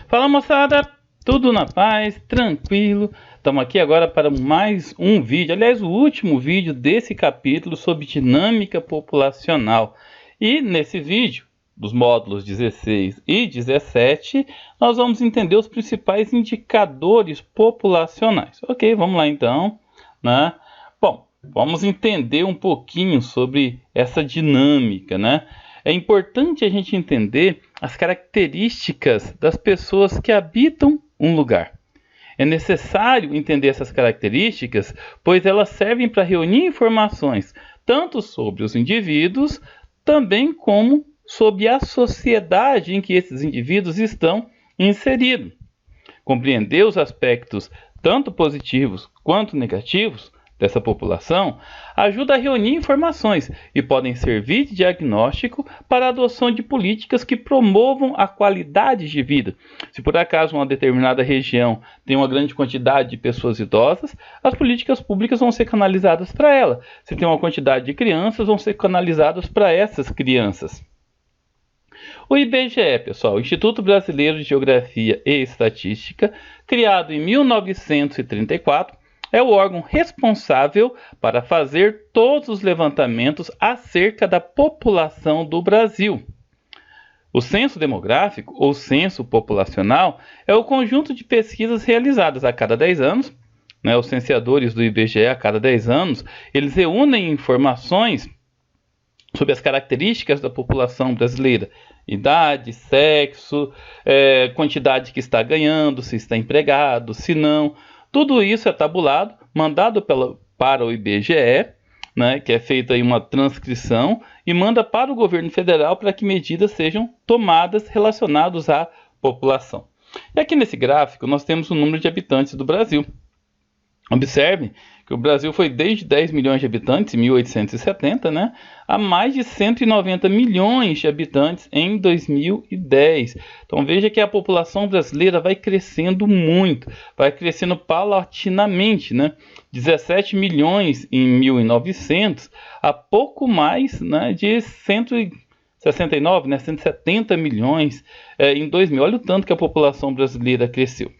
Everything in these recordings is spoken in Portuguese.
Fala moçada, tudo na paz, tranquilo. Estamos aqui agora para mais um vídeo, aliás o último vídeo desse capítulo sobre dinâmica populacional. E nesse vídeo, dos módulos 16 e 17, nós vamos entender os principais indicadores populacionais. Ok, vamos lá então, né? Bom, vamos entender um pouquinho sobre essa dinâmica, né? É importante a gente entender as características das pessoas que habitam um lugar. É necessário entender essas características, pois elas servem para reunir informações tanto sobre os indivíduos, também como sobre a sociedade em que esses indivíduos estão inseridos. Compreender os aspectos tanto positivos quanto negativos dessa população ajuda a reunir informações e podem servir de diagnóstico para a adoção de políticas que promovam a qualidade de vida. Se por acaso uma determinada região tem uma grande quantidade de pessoas idosas, as políticas públicas vão ser canalizadas para ela. Se tem uma quantidade de crianças, vão ser canalizadas para essas crianças. O IBGE, pessoal, Instituto Brasileiro de Geografia e Estatística, criado em 1934, é o órgão responsável para fazer todos os levantamentos acerca da população do Brasil. O censo demográfico, ou censo populacional, é o conjunto de pesquisas realizadas a cada 10 anos. Os censeadores do IBGE, a cada 10 anos, eles reúnem informações sobre as características da população brasileira. Idade, sexo, quantidade que está ganhando, se está empregado, se não. Tudo isso é tabulado, mandado para o IBGE, que é feita aí uma transcrição, e manda para o governo federal para que medidas sejam tomadas relacionadas à população. E aqui nesse gráfico nós temos o número de habitantes do Brasil. Observe que o Brasil foi desde 10 milhões de habitantes em 1870, a mais de 190 milhões de habitantes em 2010. Então veja que a população brasileira vai crescendo muito, vai crescendo paulatinamente, 17 milhões em 1900 a pouco mais de 169, 170 milhões em 2000. Olha o tanto que a população brasileira cresceu.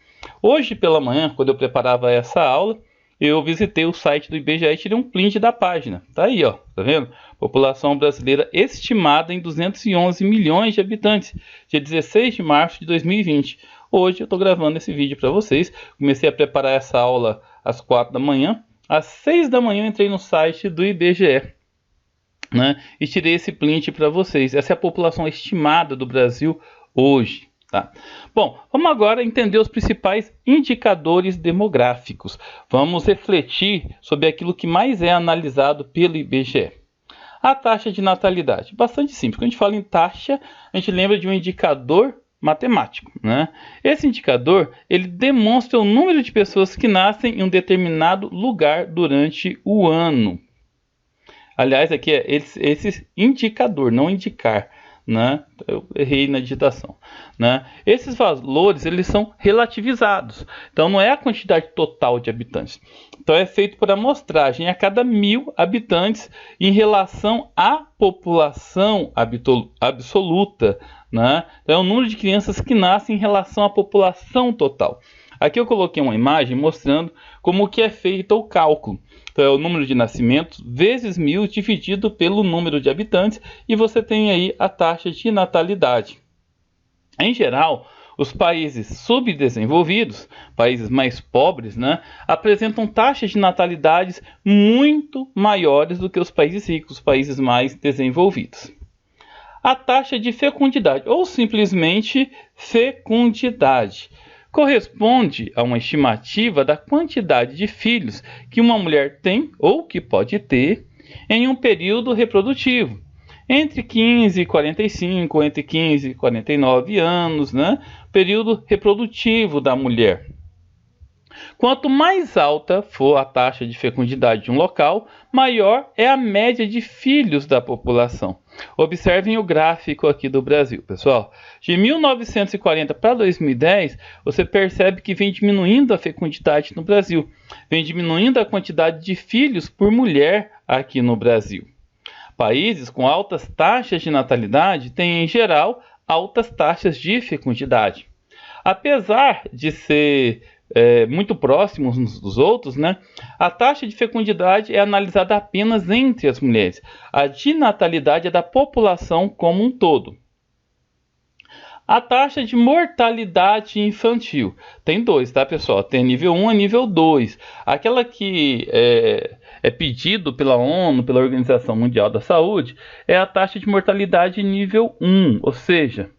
Hoje pela manhã, quando eu preparava essa aula, eu visitei o site do IBGE e tirei um print da página. Tá aí, ó, tá vendo? População brasileira estimada em 211 milhões de habitantes, dia 16 de março de 2020. Hoje eu estou gravando esse vídeo para vocês. Comecei a preparar essa aula às 4 da manhã. Às 6 da manhã eu entrei no site do IBGE, e tirei esse print para vocês. Essa é a população estimada do Brasil hoje. Tá. Bom, vamos agora entender os principais indicadores demográficos. Vamos refletir sobre aquilo que mais é analisado pelo IBGE. A taxa de natalidade. Bastante simples. Quando a gente fala em taxa, a gente lembra de um indicador matemático. Esse indicador ele demonstra o número de pessoas que nascem em um determinado lugar durante o ano. Aliás, aqui é esse indicador, não indicar. Eu errei na digitação. Esses valores eles são relativizados, então não é a quantidade total de habitantes. Então é feito por amostragem a cada 1000 habitantes em relação à população absoluta. Então é o número de crianças que nascem em relação à população total. Aqui eu coloquei uma imagem mostrando como que é feito o cálculo. Então é o número de nascimentos vezes 1000 dividido pelo número de habitantes e você tem aí a taxa de natalidade. Em geral, os países subdesenvolvidos, países mais pobres, apresentam taxas de natalidades muito maiores do que os países ricos, os países mais desenvolvidos. A taxa de fecundidade, ou simplesmente fecundidade, corresponde a uma estimativa da quantidade de filhos que uma mulher tem ou que pode ter em um período reprodutivo, entre 15 e 45, entre 15 e 49 anos, período reprodutivo da mulher. Quanto mais alta for a taxa de fecundidade de um local, maior é a média de filhos da população. Observem o gráfico aqui do Brasil, pessoal. De 1940 para 2010, você percebe que vem diminuindo a fecundidade no Brasil. Vem diminuindo a quantidade de filhos por mulher aqui no Brasil. Países com altas taxas de natalidade têm, em geral, altas taxas de fecundidade. Apesar de ser muito próximos uns dos outros, né, a taxa de fecundidade é analisada apenas entre as mulheres. A de natalidade é da população como um todo. A taxa de mortalidade infantil. Tem dois, tá, pessoal? Tem nível 1 e nível 2. Aquela que é pedido pela ONU, pela Organização Mundial da Saúde, é a taxa de mortalidade nível 1, ou seja,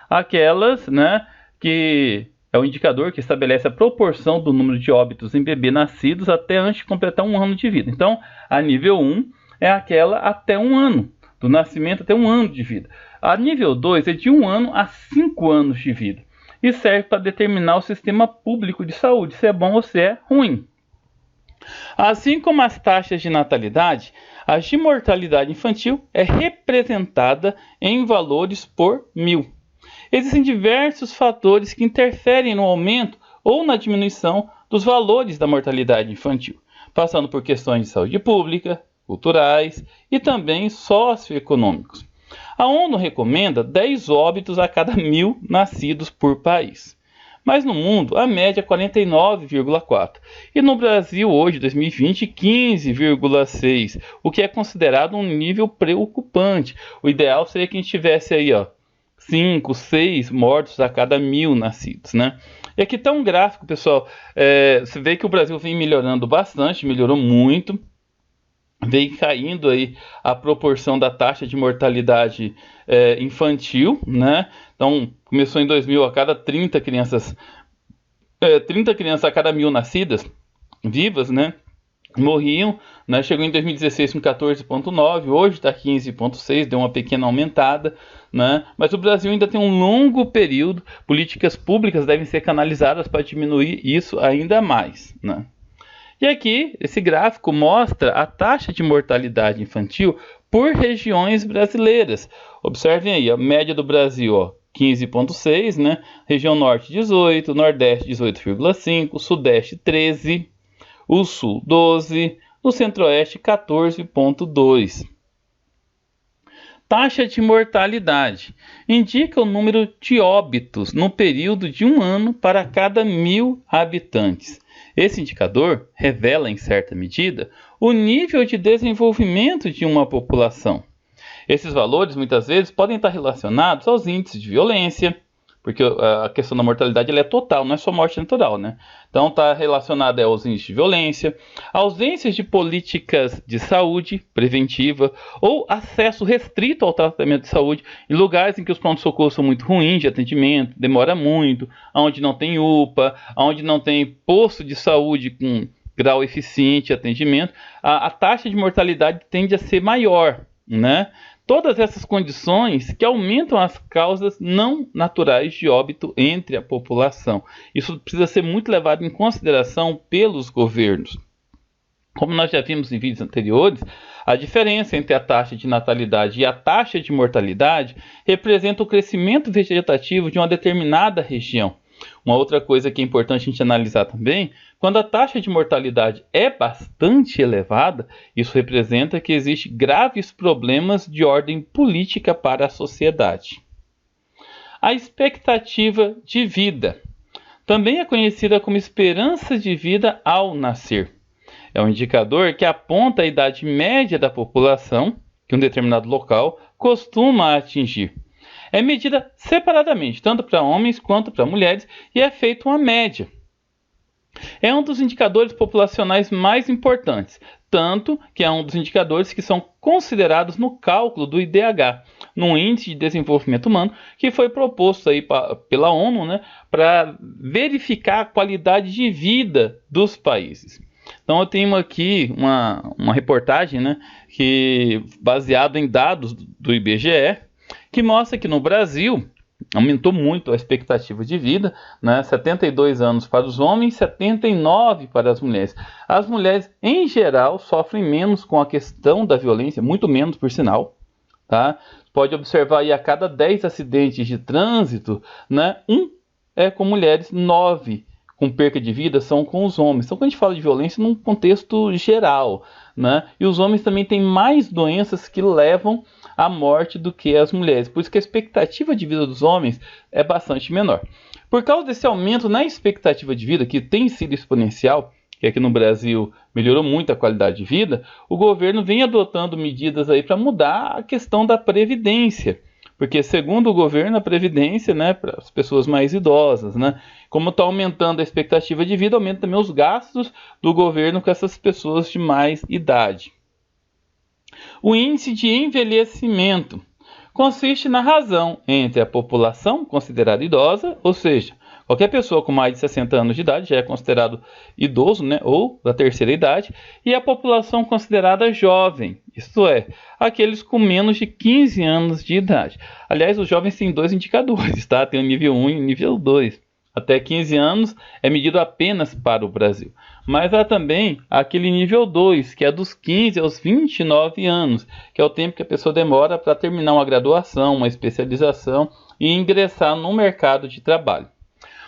aquelas, né, que é o indicador que estabelece a proporção do número de óbitos em bebês nascidos até antes de completar 1 ano de vida. Então, a nível 1 é aquela até 1 ano, do nascimento até 1 ano de vida. A nível 2 é de 1 ano a 5 anos de vida e serve para determinar o sistema público de saúde, se é bom ou se é ruim. Assim como as taxas de natalidade, a de mortalidade infantil é representada em valores por 1000. Existem diversos fatores que interferem no aumento ou na diminuição dos valores da mortalidade infantil, passando por questões de saúde pública, culturais e também socioeconômicos. A ONU recomenda 10 óbitos a cada 1000 nascidos por país. Mas no mundo, a média é 49,4. E no Brasil, hoje, 2020, 15,6. O que é considerado um nível preocupante. O ideal seria que a gente tivesse aí, 5, 6 mortos a cada 1000 nascidos, né? E aqui está um gráfico, pessoal. Você vê que o Brasil vem melhorando bastante, melhorou muito. Vem caindo aí a proporção da taxa de mortalidade infantil, né? Então, começou em 2000, a cada 30 crianças a cada 1000 nascidas vivas, né, morriam, né? Chegou em 2016 com 14,9, hoje está 15,6, deu uma pequena aumentada, né? Mas o Brasil ainda tem um longo período, políticas públicas devem ser canalizadas para diminuir isso ainda mais, né? E aqui, esse gráfico mostra a taxa de mortalidade infantil por regiões brasileiras. Observem aí, a média do Brasil, 15,6, né? Região Norte 18, Nordeste 18,5, Sudeste 13, o Sul 12, no Centro-Oeste 14,2. Taxa de mortalidade indica o número de óbitos no período de 1 ano para cada 1000 habitantes. Esse indicador revela, em certa medida, o nível de desenvolvimento de uma população. Esses valores, muitas vezes, podem estar relacionados aos índices de violência, porque a questão da mortalidade ela é total, não é só morte natural, né? Então está relacionada aos índices de violência, ausências de políticas de saúde preventiva ou acesso restrito ao tratamento de saúde em lugares em que os prontos-socorros são muito ruins de atendimento, demora muito, onde não tem UPA, onde não tem posto de saúde com grau eficiente de atendimento, a taxa de mortalidade tende a ser maior, né? Todas essas condições que aumentam as causas não naturais de óbito entre a população. Isso precisa ser muito levado em consideração pelos governos. Como nós já vimos em vídeos anteriores, a diferença entre a taxa de natalidade e a taxa de mortalidade representa o crescimento vegetativo de uma determinada região. Uma outra coisa que é importante a gente analisar também, quando a taxa de mortalidade é bastante elevada, isso representa que existem graves problemas de ordem política para a sociedade. A expectativa de vida também é conhecida como esperança de vida ao nascer. É um indicador que aponta a idade média da população que um determinado local costuma atingir. É medida separadamente, tanto para homens quanto para mulheres, e é feita uma média. É um dos indicadores populacionais mais importantes, tanto que é um dos indicadores que são considerados no cálculo do IDH, no Índice de Desenvolvimento Humano, que foi proposto aí pela ONU, né, para verificar a qualidade de vida dos países. Então eu tenho aqui uma reportagem, né, baseada em dados do IBGE, que mostra que no Brasil aumentou muito a expectativa de vida, né? 72 anos para os homens, 79 para as mulheres. As mulheres, em geral, sofrem menos com a questão da violência, muito menos, por sinal. Tá? Pode observar aí, a cada 10 acidentes de trânsito, né, é com mulheres, 9 com perca de vida são com os homens. Então, quando a gente fala de violência num contexto geral, né? E os homens também têm mais doenças que levam à morte do que as mulheres. Por isso que a expectativa de vida dos homens é bastante menor. Por causa desse aumento na expectativa de vida, que tem sido exponencial, que aqui no Brasil melhorou muito a qualidade de vida, o governo vem adotando medidas aí para mudar a questão da previdência. Porque, segundo o governo, a previdência, né, para as pessoas mais idosas, né, como está aumentando a expectativa de vida, aumenta também os gastos do governo com essas pessoas de mais idade. O índice de envelhecimento consiste na razão entre a população considerada idosa, ou seja, qualquer pessoa com mais de 60 anos de idade já é considerado idoso, né, ou da terceira idade, e a população considerada jovem, isto é, aqueles com menos de 15 anos de idade. Aliás, os jovens têm dois indicadores, tá? Tem o nível 1 e o nível 2. Até 15 anos é medido apenas para o Brasil. Mas há também aquele nível 2, que é dos 15 aos 29 anos, que é o tempo que a pessoa demora para terminar uma graduação, uma especialização e ingressar no mercado de trabalho.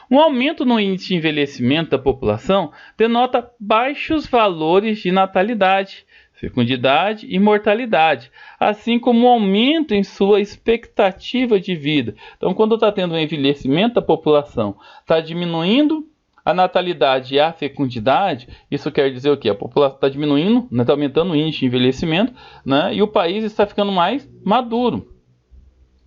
Um aumento no índice de envelhecimento da população denota baixos valores de natalidade, fecundidade e mortalidade, assim como um aumento em sua expectativa de vida. Então, quando está tendo um envelhecimento da população, está diminuindo a natalidade e a fecundidade, isso quer dizer o quê? A população está diminuindo, está, né, aumentando o índice de envelhecimento, né, e o país está ficando mais maduro.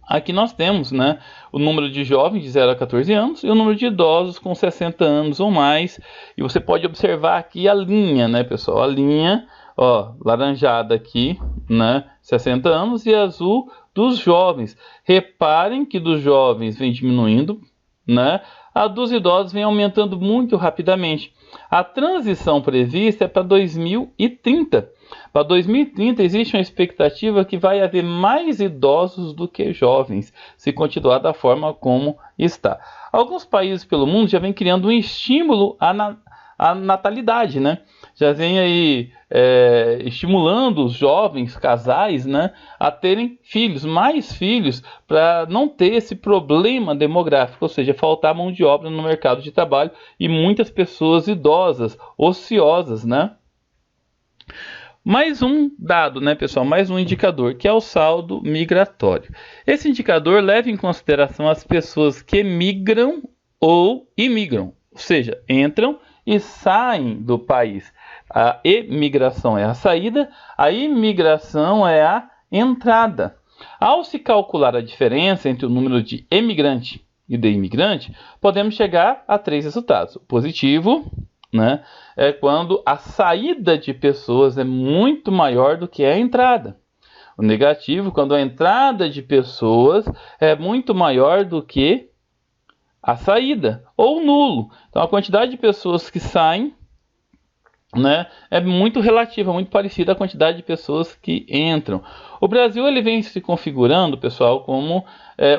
Aqui nós temos, né, o número de jovens de 0 a 14 anos e o número de idosos com 60 anos ou mais. E você pode observar aqui a linha, né, pessoal? A linha, ó, laranjada aqui, né, 60 anos, e azul dos jovens. Reparem que dos jovens vem diminuindo, né? A dos idosos vem aumentando muito rapidamente. A transição prevista é para 2030. Para 2030 existe uma expectativa que vai haver mais idosos do que jovens, se continuar da forma como está. Alguns países pelo mundo já vêm criando um estímulo à natalidade, né? Já vem aí estimulando os jovens casais, né, a terem filhos, mais filhos, para não ter esse problema demográfico, ou seja, faltar mão de obra no mercado de trabalho e muitas pessoas idosas, ociosas, né? Mais um dado, né, pessoal? Mais um indicador, que é o saldo migratório. Esse indicador leva em consideração as pessoas que migram ou imigram, ou seja, entram e saem do país. A emigração é a saída, a imigração é a entrada. Ao se calcular a diferença entre o número de emigrante e de imigrante, podemos chegar a 3 resultados. O positivo, né, é quando a saída de pessoas é muito maior do que a entrada. O negativo, quando a entrada de pessoas é muito maior do que a saída, ou nulo. Então, a quantidade de pessoas que saem, né, é muito relativa, muito parecida à quantidade de pessoas que entram. O Brasil ele vem se configurando, pessoal, como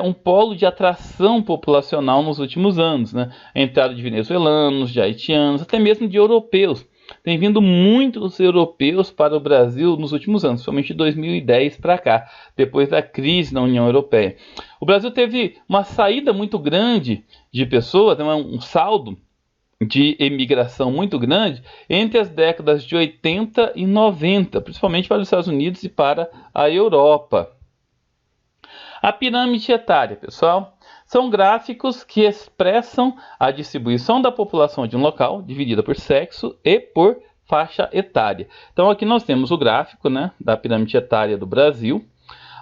um polo de atração populacional nos últimos anos, né? A entrada de venezuelanos, de haitianos, até mesmo de europeus. Tem vindo muitos europeus para o Brasil nos últimos anos, somente de 2010 para cá, depois da crise na União Europeia. O Brasil teve uma saída muito grande de pessoas, um saldo de emigração muito grande entre as décadas de 80 e 90, principalmente para os Estados Unidos e para a Europa. A pirâmide etária, pessoal, são gráficos que expressam a distribuição da população de um local, dividida por sexo e por faixa etária. Então aqui nós temos o gráfico, né, da pirâmide etária do Brasil.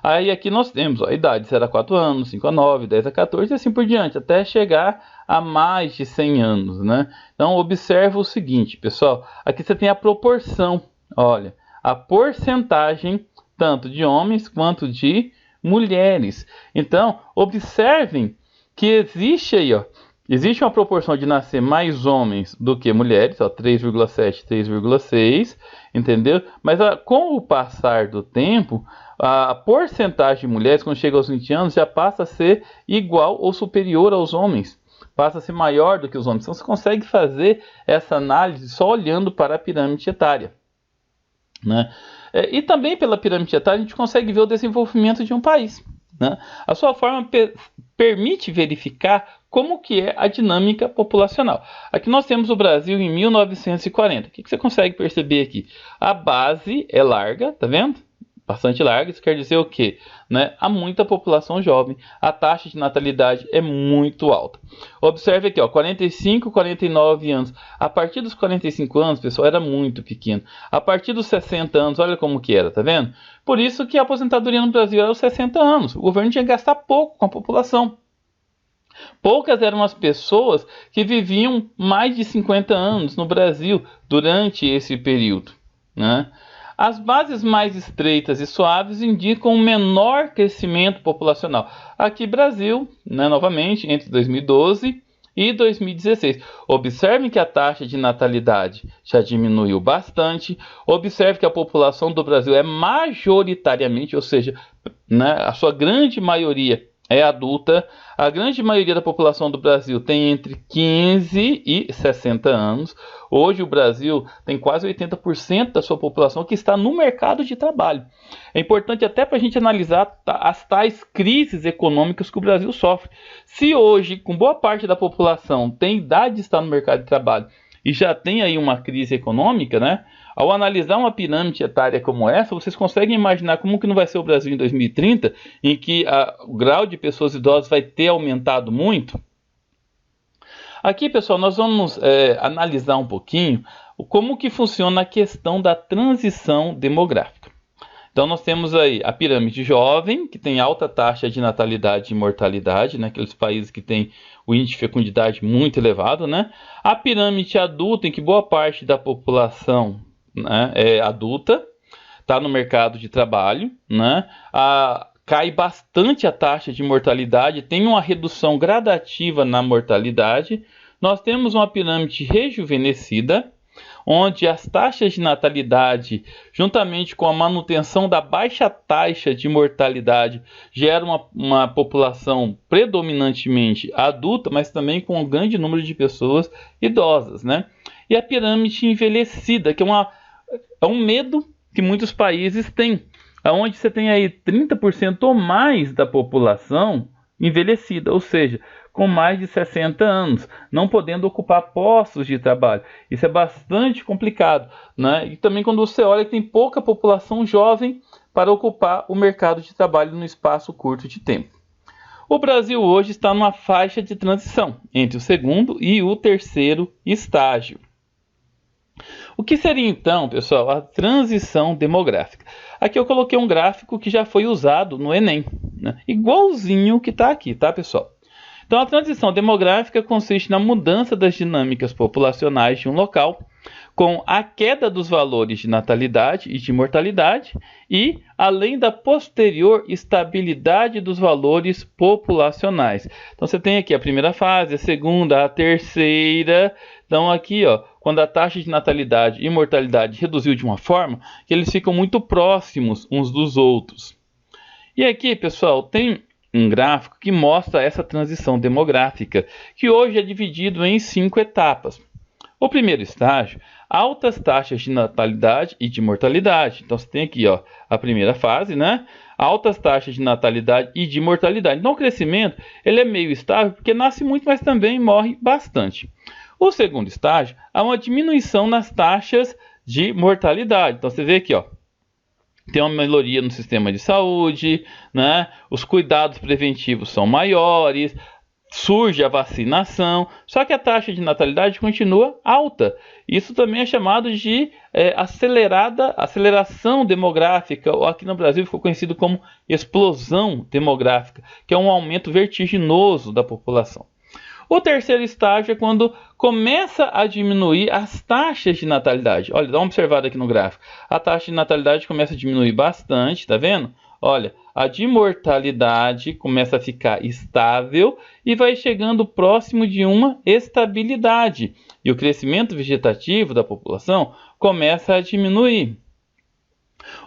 Aí aqui nós temos a idade 0 a 4 anos, 5 a 9, 10 a 14 e assim por diante, até chegar a mais de 100 anos, né? Então observa o seguinte, pessoal, aqui você tem a proporção, olha, a porcentagem tanto de homens quanto de mulheres. Então observem que existe aí, ó, existe uma proporção de nascer mais homens do que mulheres, 3,7, 3,6, entendeu? Mas com o passar do tempo, a porcentagem de mulheres, quando chega aos 20 anos, já passa a ser igual ou superior aos homens. Passa a ser maior do que os homens. Então você consegue fazer essa análise só olhando para a pirâmide etária, né? E também pela pirâmide etária a gente consegue ver o desenvolvimento de um país, né? A sua forma permite verificar como que é a dinâmica populacional. Aqui nós temos o Brasil em 1940. O que você consegue perceber aqui? A base é larga, tá vendo? bastante larga. Isso quer dizer o quê? Né? Há muita população jovem, a taxa de natalidade é muito alta. Observe aqui, ó, 45, 49 anos. A partir dos 45 anos, pessoal, era muito pequeno. A partir dos 60 anos, olha como que era, tá vendo? Por isso que a aposentadoria no Brasil era aos 60 anos. O governo tinha que gastar pouco com a população. Poucas eram as pessoas que viviam mais de 50 anos no Brasil durante esse período, né? As bases mais estreitas e suaves indicam um menor crescimento populacional. Aqui Brasil, né, novamente, entre 2012 e 2016. Observem que a taxa de natalidade já diminuiu bastante. Observe que a população do Brasil é majoritariamente, ou seja, né, a sua grande maioria é adulta. A grande maioria da população do Brasil tem entre 15 e 60 anos. Hoje o Brasil tem quase 80% da sua população que está no mercado de trabalho. É importante até para a gente analisar as tais crises econômicas que o Brasil sofre. Se hoje, com boa parte da população tem idade de estar no mercado de trabalho e já tem aí uma crise econômica, né? Ao analisar uma pirâmide etária como essa, vocês conseguem imaginar como que não vai ser o Brasil em 2030, em que o grau de pessoas idosas vai ter aumentado muito? Aqui, pessoal, nós vamos analisar um pouquinho como que funciona a questão da transição demográfica. Então, nós temos aí a pirâmide jovem, que tem alta taxa de natalidade e mortalidade, né? Aqueles países que têm o índice de fecundidade muito elevado, né? A pirâmide adulta, em que boa parte da população, né, é adulta, está no mercado de trabalho, né? Cai bastante a taxa de mortalidade, tem uma redução gradativa na mortalidade. Nós temos uma pirâmide rejuvenescida, onde as taxas de natalidade, juntamente com a manutenção da baixa taxa de mortalidade, geram uma população predominantemente adulta, mas também com um grande número de pessoas idosas, né? E a pirâmide envelhecida, que é um medo que muitos países têm, onde você tem aí 30% ou mais da população envelhecida, ou seja, com mais de 60 anos, não podendo ocupar postos de trabalho. Isso é bastante complicado, né? E também quando você olha que tem pouca população jovem para ocupar o mercado de trabalho num espaço curto de tempo. O Brasil hoje está numa faixa de transição entre o segundo e o terceiro estágio. O que seria então, pessoal, a transição demográfica? Aqui eu coloquei um gráfico que já foi usado no Enem, né? Igualzinho que está aqui, tá, pessoal? Então, a transição demográfica consiste na mudança das dinâmicas populacionais de um local, com a queda dos valores de natalidade e de mortalidade e, além da posterior estabilidade dos valores populacionais. Então, você tem aqui a primeira fase, a segunda, a terceira. Então, aqui, ó, quando a taxa de natalidade e mortalidade reduziu de uma forma que eles ficam muito próximos uns dos outros. E aqui, pessoal, tem um gráfico que mostra essa transição demográfica, que hoje é dividido em 5 etapas. O primeiro estágio, altas taxas de natalidade e de mortalidade. Então, você tem aqui, ó, a primeira fase, né? Altas taxas de natalidade e de mortalidade. Então, o crescimento ele é meio estável, porque nasce muito, mas também morre bastante. O segundo estágio, há uma diminuição nas taxas de mortalidade. Então, você vê aqui, ó, tem uma melhoria no sistema de saúde, né? Os cuidados preventivos são maiores, surge a vacinação, só que a taxa de natalidade continua alta. Isso também é chamado de aceleração demográfica, ou aqui no Brasil ficou conhecido como explosão demográfica, que é um aumento vertiginoso da população. O terceiro estágio é quando começa a diminuir as taxas de natalidade. Olha, dá uma observada aqui no gráfico. A taxa de natalidade começa a diminuir bastante, tá vendo? Olha, a de mortalidade começa a ficar estável e vai chegando próximo de uma estabilidade. E o crescimento vegetativo da população começa a diminuir.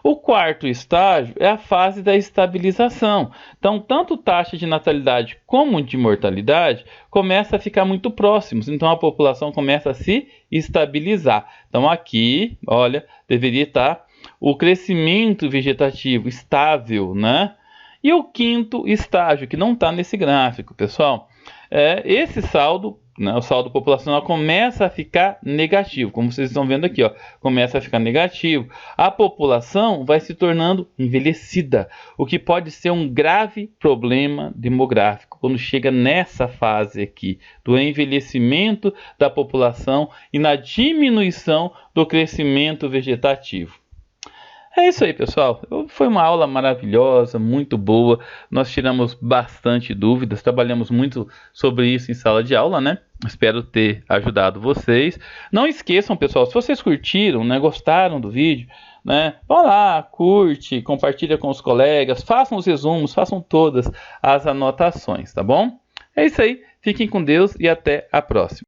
O quarto estágio é a fase da estabilização. Então, tanto taxa de natalidade como de mortalidade começa a ficar muito próximos. Então, a população começa a se estabilizar. Então, aqui, olha, deveria estar o crescimento vegetativo estável, né? E o quinto estágio, que não está nesse gráfico, pessoal, esse saldo né, o saldo populacional começa a ficar negativo, como vocês estão vendo aqui, ó, começa a ficar negativo. A população vai se tornando envelhecida, o que pode ser um grave problema demográfico quando chega nessa fase aqui do envelhecimento da população e na diminuição do crescimento vegetativo. É isso aí, pessoal. Foi uma aula maravilhosa, muito boa. Nós tiramos bastante dúvidas, trabalhamos muito sobre isso em sala de aula, né? Espero ter ajudado vocês. Não esqueçam, pessoal, se vocês curtiram, né, gostaram do vídeo, né, vão lá, curte, compartilha com os colegas, façam os resumos, façam todas as anotações, tá bom? É isso aí. Fiquem com Deus e até a próxima.